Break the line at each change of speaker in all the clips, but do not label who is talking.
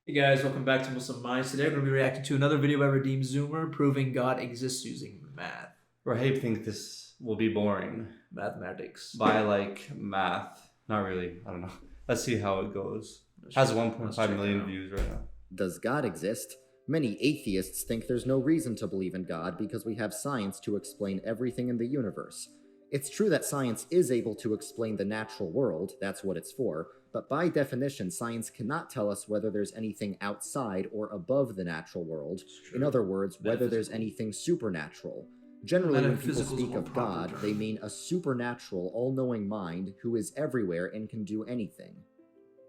Hey guys, welcome back to Muslim Minds. Today we're going to be reacting to another video by Redeem Zoomer proving God exists using math.
Rohaib thinks this will be boring.
Mathematics.
But I like math. Not really. I don't know. Let's see how it goes. Has 1.5 million views right now.
Does God exist? Many atheists think there's no reason to believe in God because we have science to explain everything in the universe. It's true that science is able to explain the natural world, that's what it's for, but by definition, science cannot tell us whether there's anything outside or above the natural world. In other words, whether there's anything supernatural. Generally, when people speak of God, they mean a supernatural, all-knowing mind who is everywhere and can do anything.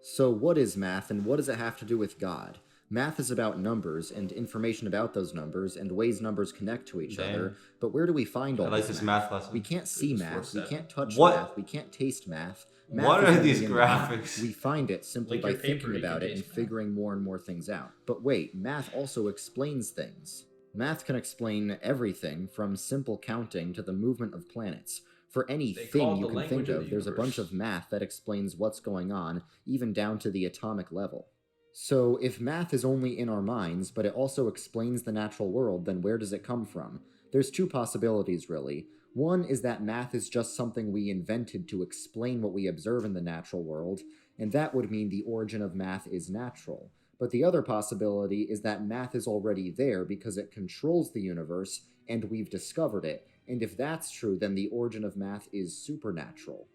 So what is math, and what does it have to do with God? Math is about numbers and information about those numbers and ways numbers connect to each other, but where do we find all this
math lesson.
We can't see math, we can't touch
What?
math, we can't taste math.
What are these graphics?
We find it simply by thinking about it and figuring more and more things out. But wait, math also explains things. Math can explain everything from simple counting to the movement of planets. For anything you can think of, there's a bunch of math that explains what's going on, even down to the atomic level. So, if math is only in our minds, but it also explains the natural world, then where does it come from? There's two possibilities, really. One is that math is just something we invented to explain what we observe in the natural world, and that would mean the origin of math is natural. But the other possibility is that math is already there because it controls the universe, and we've discovered it, and if that's true, then the origin of math is supernatural.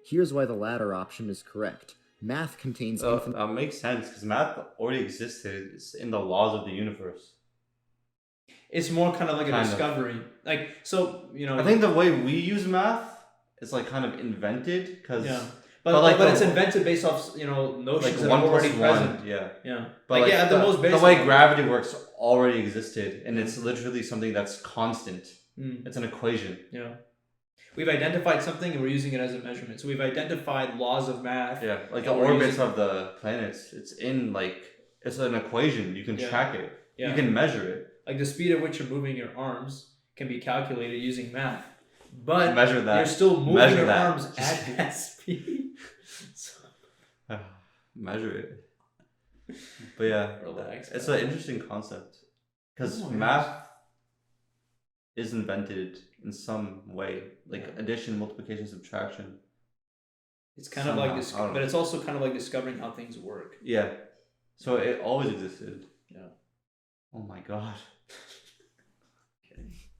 Here's why the latter option is correct. Math contains infinite...
makes sense, because math already existed. It's in the laws of the universe.
It's more kind of like a discovery. Like, so, you know...
I think the way we use math is like kind of invented, because...
Yeah. But it's invented based off, you know, notions that are already present.
Yeah.
Yeah.
But
like, yeah,
the way gravity works already existed, and it's literally something that's constant. It's an equation.
Yeah. We've identified something and we're using it as a measurement. So we've identified laws of math.
Yeah, like the orbits of the planets. It's it's an equation. You can track it. Yeah. You can measure it.
Like the speed at which you're moving your arms can be calculated using math. But
measure that.
You're still moving your arms at that speed.
Measure it. But yeah,
relax.
It's an interesting concept. Because math is invented in some way, like addition, multiplication, subtraction.
It's kind of like this, but it's also kind of like discovering how things work.
Yeah. So it always existed.
Yeah.
Oh my god.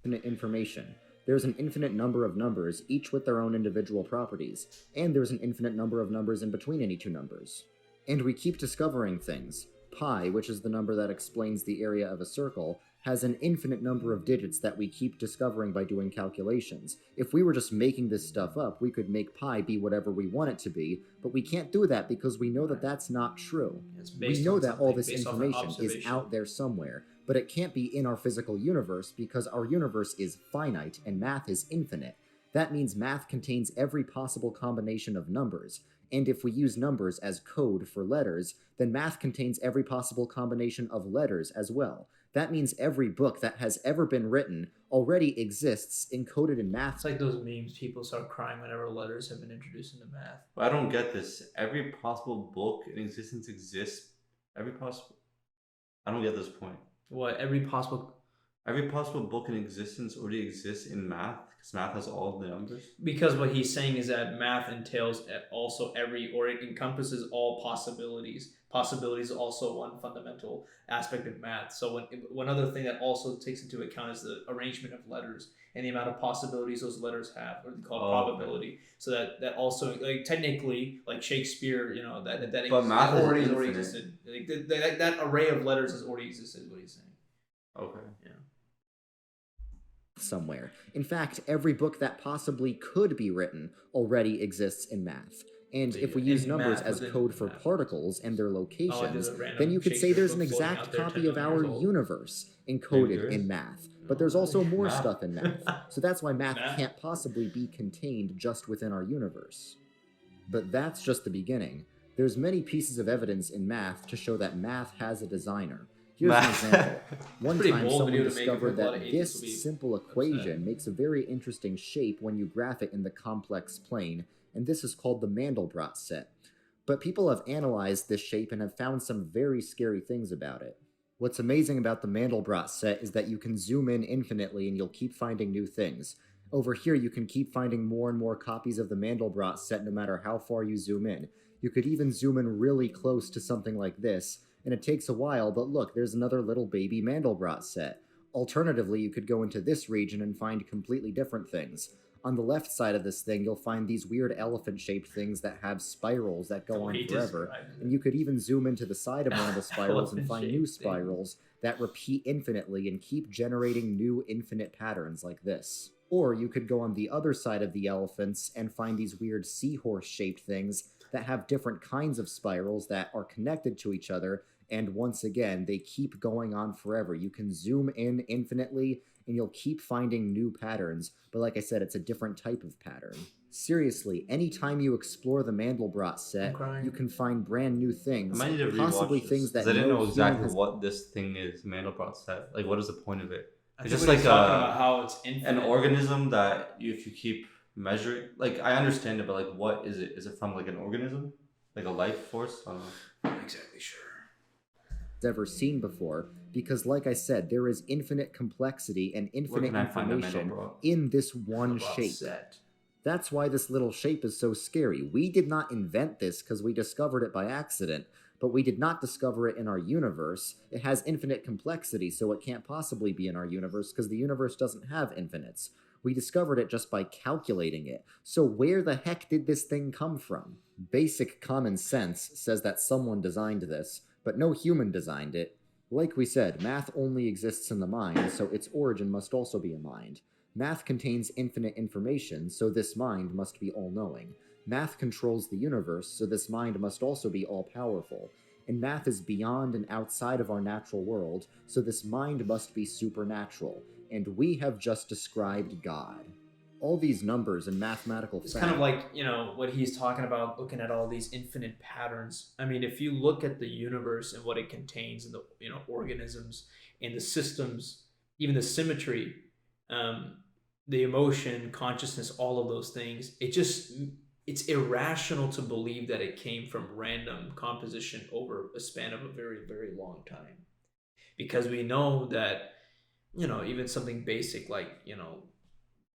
Infinite information. There's an infinite number of numbers, each with their own individual properties, and there's an infinite number of numbers in between any two numbers. And we keep discovering things. Pi, which is the number that explains the area of a circle, has an infinite number of digits that we keep discovering by doing calculations. If we were just making this stuff up, we could make pi be whatever we want it to be, but we can't do that because we know that that's not true. We know that all this information is out there somewhere, but it can't be in our physical universe because our universe is finite and math is infinite. That means math contains every possible combination of numbers, and if we use numbers as code for letters, then math contains every possible combination of letters as well. That means every book that has ever been written already exists encoded in math.
It's like those memes, people start crying whenever letters have been introduced into math.
But I don't get this. Every possible book in existence exists. I don't get this point.
What? Every possible
book in existence already exists in math, because math has all of the numbers.
Because what he's saying is that math entails also it encompasses all possibilities. Possibilities is also one fundamental aspect of math. So one other thing that also takes into account is the arrangement of letters and the amount of possibilities those letters have, or they call it probability. Okay. So that also, like, technically, like Shakespeare, you know, that
math
already existed. Like, that array of letters has already existed. Is what he's saying.
Okay.
Yeah.
Somewhere. In fact, every book that possibly could be written already exists in math. And if we use numbers as code for particles and their locations, then you could say there's an exact copy of our universe encoded in math. But there's also more stuff in math. So that's why math can't possibly be contained just within our universe. But that's just the beginning. There's many pieces of evidence in math to show that math has a designer. Here's an example. One time someone discovered that this simple equation makes a very interesting shape when you graph it in the complex plane, and this is called the Mandal BR Set. But people have analyzed this shape and have found some very scary things about it. What's amazing about the Mandelbrot set is that you can zoom in infinitely and you'll keep finding new things. Over here, you can keep finding more and more copies of the Mandelbrot set no matter how far you zoom in. You could even zoom in really close to something like this, and it takes a while, but look, there's another little baby Mandelbrot set. Alternatively, you could go into this region and find completely different things. On the left side of this thing, you'll find these weird elephant-shaped things that have spirals that go on forever, and you could even zoom into the side of one of the spirals and find new spirals that repeat infinitely and keep generating new infinite patterns like this. Or you could go on the other side of the elephants and find these weird seahorse-shaped things that have different kinds of spirals that are connected to each other, and once again, they keep going on forever. You can zoom in infinitely, and you'll keep finding new patterns, but like I said, it's a different type of pattern. Seriously, anytime you explore the Mandelbrot set, you can find brand new things,
I might need to
possibly
rewatch
things
this,
that
'cause I didn't
no
know
human
exactly
has...
what this thing is, Mandelbrot set. Like, what is the point of it?
I
It's
think
just
we're
like
talking about how it's infinite.
an organism that if you keep measuring, like, I understand it, but like, what is it? Is it from like an organism, like a life force? I don't know.
Not exactly sure.
Ever seen before, because like I said, there is infinite complexity and infinite information in this one shape.
Set.
That's why this little shape is so scary. We did not invent this because we discovered it by accident, but we did not discover it in our universe. It has infinite complexity, so it can't possibly be in our universe because the universe doesn't have infinites. We discovered it just by calculating it. So where the heck did this thing come from? Basic common sense says that someone designed this, but no human designed it. Like we said, math only exists in the mind, so its origin must also be a mind. Math contains infinite information, so this mind must be all-knowing. Math controls the universe, so this mind must also be all-powerful. And math is beyond and outside of our natural world, so this mind must be supernatural. And we have just described God. All these numbers and mathematical facts...
It's kind of like, what he's talking about, looking at all these infinite patterns. I mean, if you look at the universe and what it contains, and the organisms and the systems, even the symmetry, the emotion, consciousness, all of those things, it's irrational to believe that it came from random composition over a span of a very, very long time. Because we know that, even something basic like,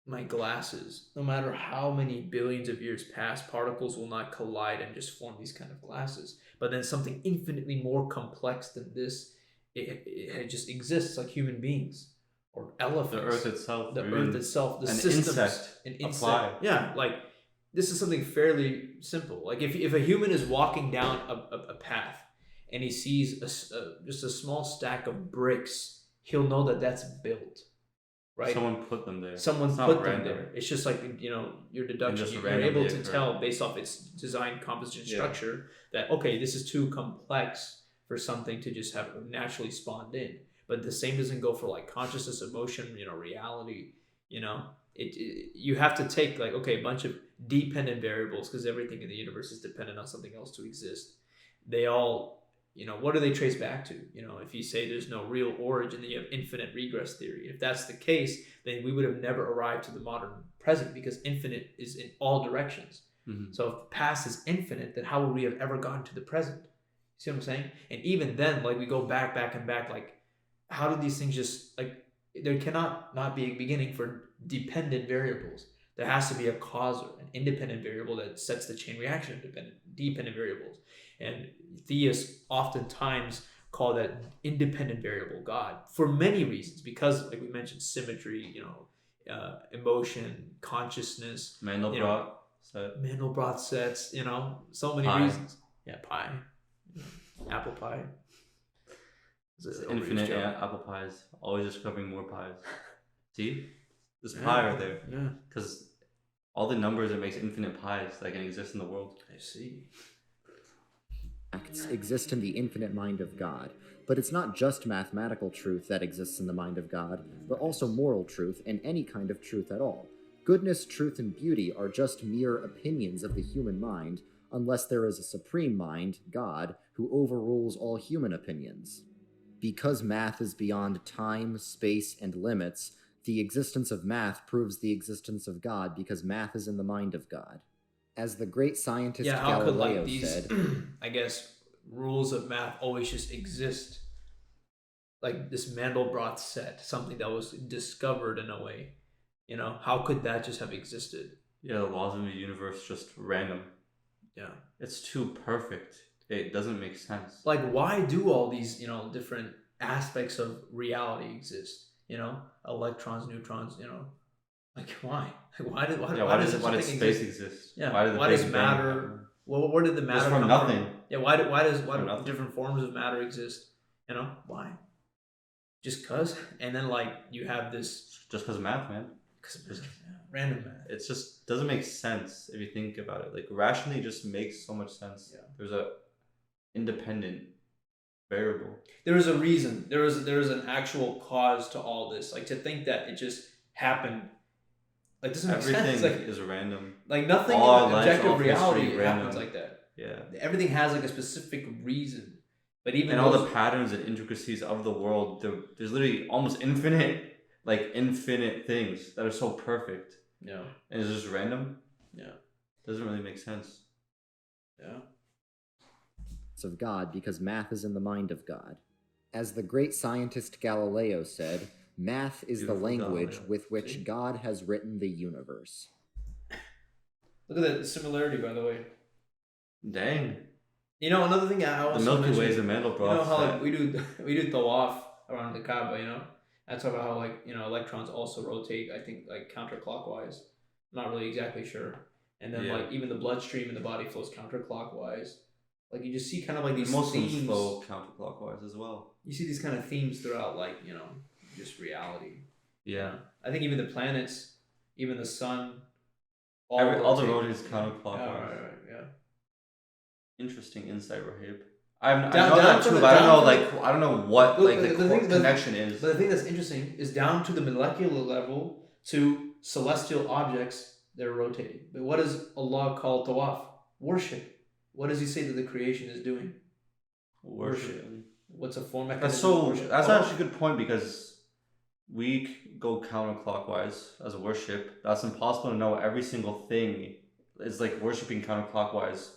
my glasses, no matter how many billions of years pass, particles will not collide and just form these kind of glasses. But then something infinitely more complex than this, it just exists, like human beings or elephants.
The earth itself.
The
an
systems.
Insect. Fly.
Yeah, like this is something fairly simple. Like if a human is walking down a path and he sees just a small stack of bricks, he'll know that that's built. Right?
Someone put them there.
Someone put them there. It's just like, your deduction. You're able to tell based off its design, composition, structure that, okay, this is too complex for something to just have naturally spawned in. But the same doesn't go for like consciousness, emotion, reality. You have to take like, okay, a bunch of dependent variables because everything in the universe is dependent on something else to exist. They all, what do they trace back to? If you say there's no real origin, then you have infinite regress theory. If that's the case, then we would have never arrived to the modern present because infinite is in all directions. Mm-hmm. So if the past is infinite, then how would we have ever gotten to the present? See what I'm saying? And even then, like we go back and back, like how did these things just like, there cannot not be a beginning for dependent variables. There has to be a causer, an independent variable that sets the chain reaction of dependent variables. And theists oftentimes call that independent variable God for many reasons, because like we mentioned, symmetry, emotion, consciousness,
Mandelbrot
sets, so many reasons. Yeah, pie, apple pie.
It's infinite apple pies, always discovering more pies. See, there's pie right there.
Yeah,
because all the numbers, it makes infinite pies that can exist in the world.
I see.
Facts exist in the infinite mind of God, but it's not just mathematical truth that exists in the mind of God, but also moral truth and any kind of truth at all. Goodness, truth, and beauty are just mere opinions of the human mind, unless there is a supreme mind, God, who overrules all human opinions. Because math is beyond time, space, and limits, the existence of math proves the existence of God because math is in the mind of God. As the great scientist
Yeah, how could
Galileo
like these,
said,
I guess, rules of math always just exist? Like this Mandel BR set, something that was discovered in a way. You know, how could that just have existed?
Yeah, the laws of the universe just random.
Yeah.
It's too perfect. It doesn't make sense.
Like, why do all these, different aspects of reality exist? Electrons, neutrons, like why? Like, why does such a
why does
thing
space
exist?
exist?
Yeah.
Why
does
Big Bang
matter?
happen?
Well, where did the matter
Just
come
from nothing.
from? Yeah. Why do
nothing.
different forms of matter exist? Why? Just cause? And then like you have this
Just because of math, man.
because random math.
It just doesn't make sense if you think about it. Like rationally, it just makes so much sense.
Yeah.
There's a independent variable.
There is a reason. There is an actual cause to all this. Like to think that it just happened. Like doesn't make
Everything
sense. Like
is random.
Like nothing
All our
in
lives,
objective
all history,
reality
random.
happens like that.
Yeah.
Everything has like a specific reason. But even
And all the patterns and intricacies of the world, there's literally almost infinite things that are so perfect.
Yeah.
And it's just random.
Yeah.
Doesn't really make sense.
Yeah.
of God because math is in the mind of God. As the great scientist Galileo said, math is
Beautiful
the language
Galileo.
with which
See?
God has written the universe.
Look at the similarity, by the way.
Dang.
Another thing I
The
also
Milky
mentioned,
Way is a Mandal
you know how
set.
like we do tawaf around the Kaaba, I talk about how like electrons also rotate. I think like counterclockwise. I'm not really exactly sure. And then
Yeah.
like even the bloodstream in the body flows counterclockwise. Like you just see kind of like these
Muslims
themes.
flow counterclockwise as well.
You see these kind of themes throughout, like just reality.
Yeah.
I think even the planets, even the sun,
All the
rotate.
rotates counterclockwise.
Yeah, right, yeah.
Interesting insight, Rohaib. I know
Down
that
to
too,
the-
but I
down
don't know
to
I don't know what
Look,
the
thing-
connection is.
But the thing that's interesting is down to the molecular level to celestial objects that are rotating. But what does Allah call tawaf? Worship. What does He say that the creation is doing? Worship. What's a form mechanism?
That's
of worship?
that's actually a good point because we go counterclockwise as a worship. That's impossible to know every single thing. It's like worshiping counterclockwise.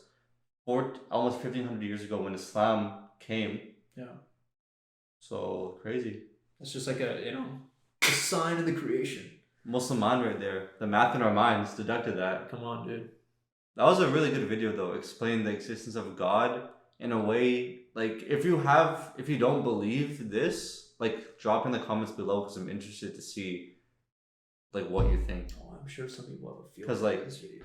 Almost 1500 years ago when Islam came.
Yeah.
So crazy.
It's just like a sign of the creation.
Muslim mind right there. The math in our minds deducted that.
Come on, dude.
That was a really good video though, explaining the existence of God in a way, like if you don't believe this, like drop in the comments below because I'm interested to see like what you think.
Oh, I'm sure some people have a feel
'Cause,
for
like,
this video.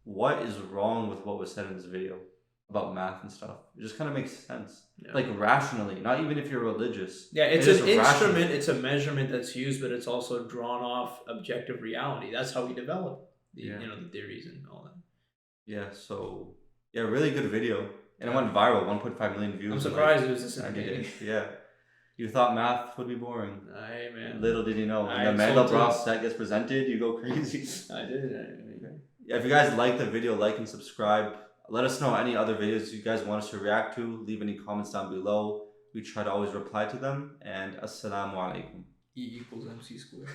What is wrong with what was said in this video about math and stuff? It just kind of makes sense.
Yeah.
Like rationally, not even if you're religious.
Yeah, it's
It
an
is rational.
instrument, it's a measurement that's used, but it's also drawn off objective reality. That's how we develop the the theories and all that.
Yeah, so really good video. And it went viral, 1.5 million views.
I'm
in,
surprised it was this
90
entertaining.
days. Yeah. You thought math would be boring.
Hey man.
Little did you know.
I
When the
am
Mandal
so
BR
too.
set gets presented, you go crazy.
I did.
Yeah, if you guys like the video, like and subscribe. Let us know any other videos you guys want us to react to. Leave any comments down below. We try to always reply to them. And assalamu alaikum.
E equals MC squared.